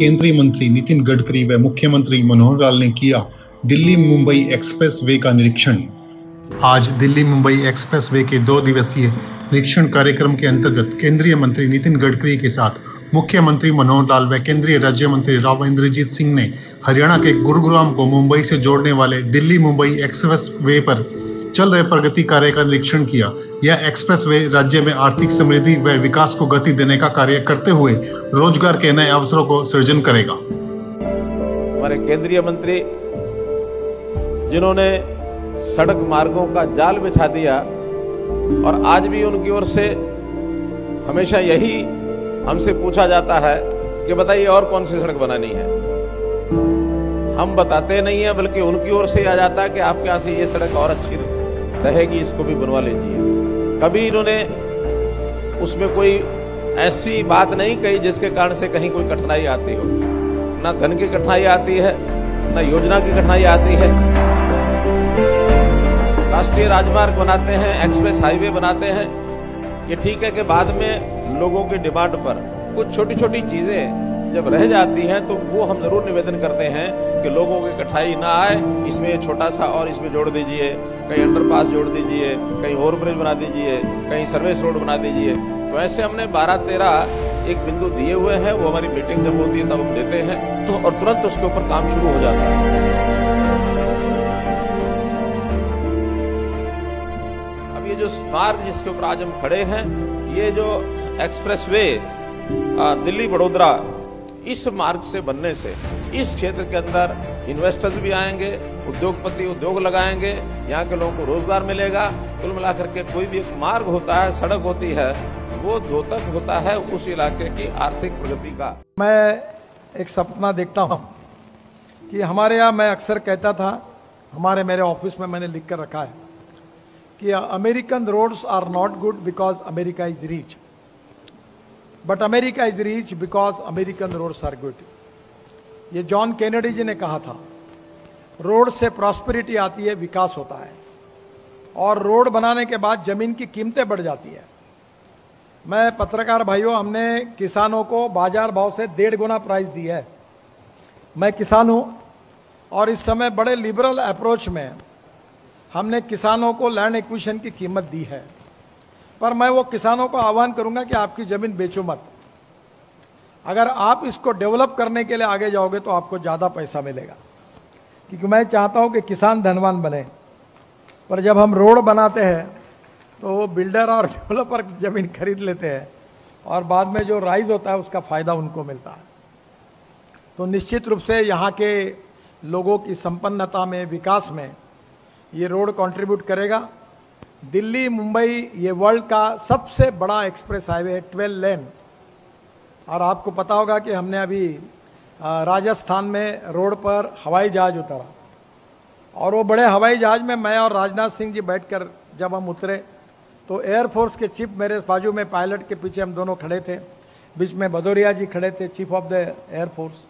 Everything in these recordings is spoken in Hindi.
केंद्रीय मंत्री नितिन गडकरी व मुख्यमंत्री मनोहर लाल ने किया दिल्ली मुंबई एक्सप्रेस वे का निरीक्षण। आज दिल्ली मुंबई एक्सप्रेस वे के 2 दिवसीय निरीक्षण कार्यक्रम के अंतर्गत केंद्रीय मंत्री नितिन गडकरी के साथ मुख्यमंत्री मनोहर लाल व केंद्रीय राज्य मंत्री राव इंद्रजीत सिंह ने हरियाणा के गुरुग्राम को मुंबई से जोड़ने वाले दिल्ली मुंबई एक्सप्रेस वे पर चल रहे प्रगति कार्य का निरीक्षण किया। यह एक्सप्रेस वे राज्य में आर्थिक समृद्धि व विकास को गति देने का कार्य करते हुए रोजगार के नए अवसरों को सृजन करेगा। हमारे केंद्रीय मंत्री जिन्होंने सड़क मार्गों का जाल बिछा दिया और आज भी उनकी ओर से हमेशा यही हमसे पूछा जाता है कि बताइए और कौन सी सड़क बनानी है। हम बताते नहीं है बल्कि उनकी ओर से आ जाता है कि आपके यहाँ से ये सड़क और अच्छी रहेगी, इसको भी बनवा लीजिए। कभी इन्होंने उसमें कोई ऐसी बात नहीं कही जिसके कारण से कहीं कोई कठिनाई आती हो। ना धन की कठिनाई आती है, ना योजना की कठिनाई आती है। राष्ट्रीय राजमार्ग बनाते हैं, एक्सप्रेस हाईवे बनाते हैं, ये ठीक है कि बाद में लोगों की डिमांड पर कुछ छोटी छोटी चीजें जब रह जाती हैं तो वो हम जरूर निवेदन करते हैं कि लोगों की कठिनाई ना आए, इसमें ये छोटा सा और इसमें जोड़ दीजिए, कहीं अंडरपास जोड़ दीजिए, कहीं ओवरब्रिज बना दीजिए, कहीं सर्विस रोड बना दीजिए। तो ऐसे हमने 12-13 एक बिंदु दिए हुए हैं। वो हमारी मीटिंग जब होती है तब हम देते हैं तो और तुरंत उसके ऊपर काम शुरू हो जाता है। अब ये जो मार्ग जिसके ऊपर आज हम खड़े हैं, ये जो एक्सप्रेस वे दिल्ली बड़ोदरा, इस मार्ग से बनने से इस क्षेत्र के अंदर इन्वेस्टर्स भी आएंगे, उद्योगपति उद्योग लगाएंगे, यहाँ के लोगों को रोजगार मिलेगा। कुल मिलाकर के कोई भी एक मार्ग होता है, सड़क होती है, वो द्योतक होता है उस इलाके की आर्थिक प्रगति का। मैं एक सपना देखता हूँ कि हमारे यहाँ, मैं अक्सर कहता था, मेरे ऑफिस में मैंने लिख कर रखा है कि American roads are not good because America is rich, but America is rich because American roads are good. ये जॉन केनेडी जी ने कहा था, रोड से प्रॉस्पेरिटी आती है, विकास होता है, और रोड बनाने के बाद जमीन की कीमतें बढ़ जाती है। मैं पत्रकार भाइयों, हमने किसानों को बाजार भाव से 1.5 गुना प्राइस दी है। मैं किसान हूं और इस समय बड़े लिबरल अप्रोच में हमने किसानों को लैंड एक्विजिशन की कीमत दी है। पर मैं वो किसानों को आह्वान करूंगा कि आपकी जमीन बेचो मत। अगर आप इसको डेवलप करने के लिए आगे जाओगे तो आपको ज्यादा पैसा मिलेगा, क्योंकि मैं चाहता हूं कि किसान धनवान बने। पर जब हम रोड बनाते हैं तो वो बिल्डर और डेवलपर जमीन खरीद लेते हैं और बाद में जो राइज होता है उसका फायदा उनको मिलता है। तो निश्चित रूप से यहाँ के लोगों की संपन्नता में, विकास में ये रोड कंट्रीब्यूट करेगा। दिल्ली मुंबई ये वर्ल्ड का सबसे बड़ा एक्सप्रेस हाईवे है, 12 लेन। और आपको पता होगा कि हमने अभी राजस्थान में रोड पर हवाई जहाज उतारा, और वो बड़े हवाई जहाज में मैं और राजनाथ सिंह जी बैठकर जब हम उतरे तो एयरफोर्स के चीफ मेरे बाजू में, पायलट के पीछे हम दोनों खड़े थे, बीच में भदौरिया जी खड़े थे, चीफ ऑफ द एयरफोर्स।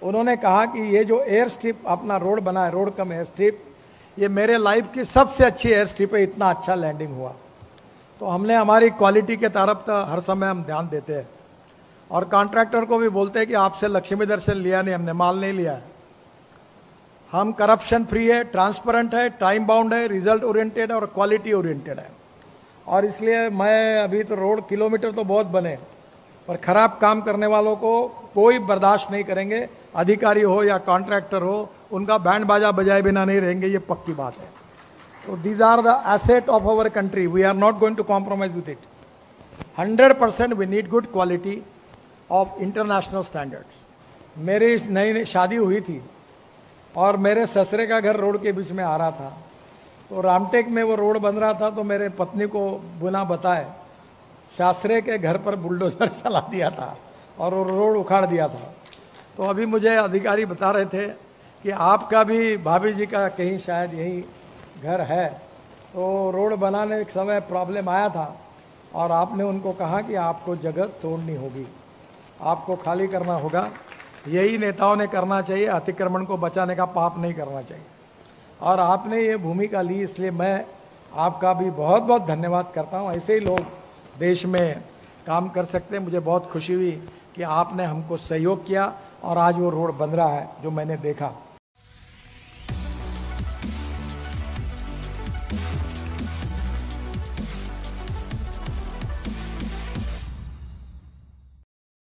उन्होंने कहा कि ये जो एयर स्ट्रिप अपना रोड बना है, रोड कम एयर स्ट्रिप, ये मेरे लाइफ की सबसे अच्छी एयर स्ट्रिप है, इतना अच्छा लैंडिंग हुआ। तो हमने हमारी क्वालिटी के तरफ तो हर समय हम ध्यान देते हैं, और कॉन्ट्रैक्टर को भी बोलते हैं कि आपसे लक्ष्मी दर्शन लिया नहीं, हमने माल नहीं लिया है। हम करप्शन फ्री है, ट्रांसपेरेंट है, टाइम बाउंड है, रिजल्ट ओरिएंटेड और क्वालिटी ओरिएंटेड है। और इसलिए मैं अभी तो रोड किलोमीटर तो बहुत बने, पर खराब काम करने वालों को कोई बर्दाश्त नहीं करेंगे। अधिकारी हो या कॉन्ट्रैक्टर हो, उनका बैंड बाजा बजाए बिना नहीं रहेंगे, ये पक्की बात है। तो these are the asset of our country, we are not going to compromise with it. 100% we need good quality of international standards. मेरी नई शादी हुई थी और मेरे ससुरे का घर रोड के बीच में आ रहा था, तो रामटेक में वो रोड बन रहा था, तो मेरे पत्नी को बिना बताए ससुरे के घर पर बुलडोजर चला दिया था और वो रोड उखाड़ दिया था। तो अभी मुझे अधिकारी बता रहे थे कि आपका भी, भाभी जी का कहीं शायद यही घर है, तो रोड बनाने के समय प्रॉब्लम आया था और आपने उनको कहा कि आपको जगह तोड़नी होगी, आपको खाली करना होगा। यही नेताओं ने करना चाहिए, अतिक्रमण को बचाने का पाप नहीं करना चाहिए। और आपने ये भूमिका ली, इसलिए मैं आपका भी बहुत बहुत धन्यवाद करता हूँ। ऐसे ही लोग देश में काम कर सकते हैं। मुझे बहुत खुशी हुई कि आपने हमको सहयोग किया। और आज वो रोड बन रहा है जो मैंने देखा।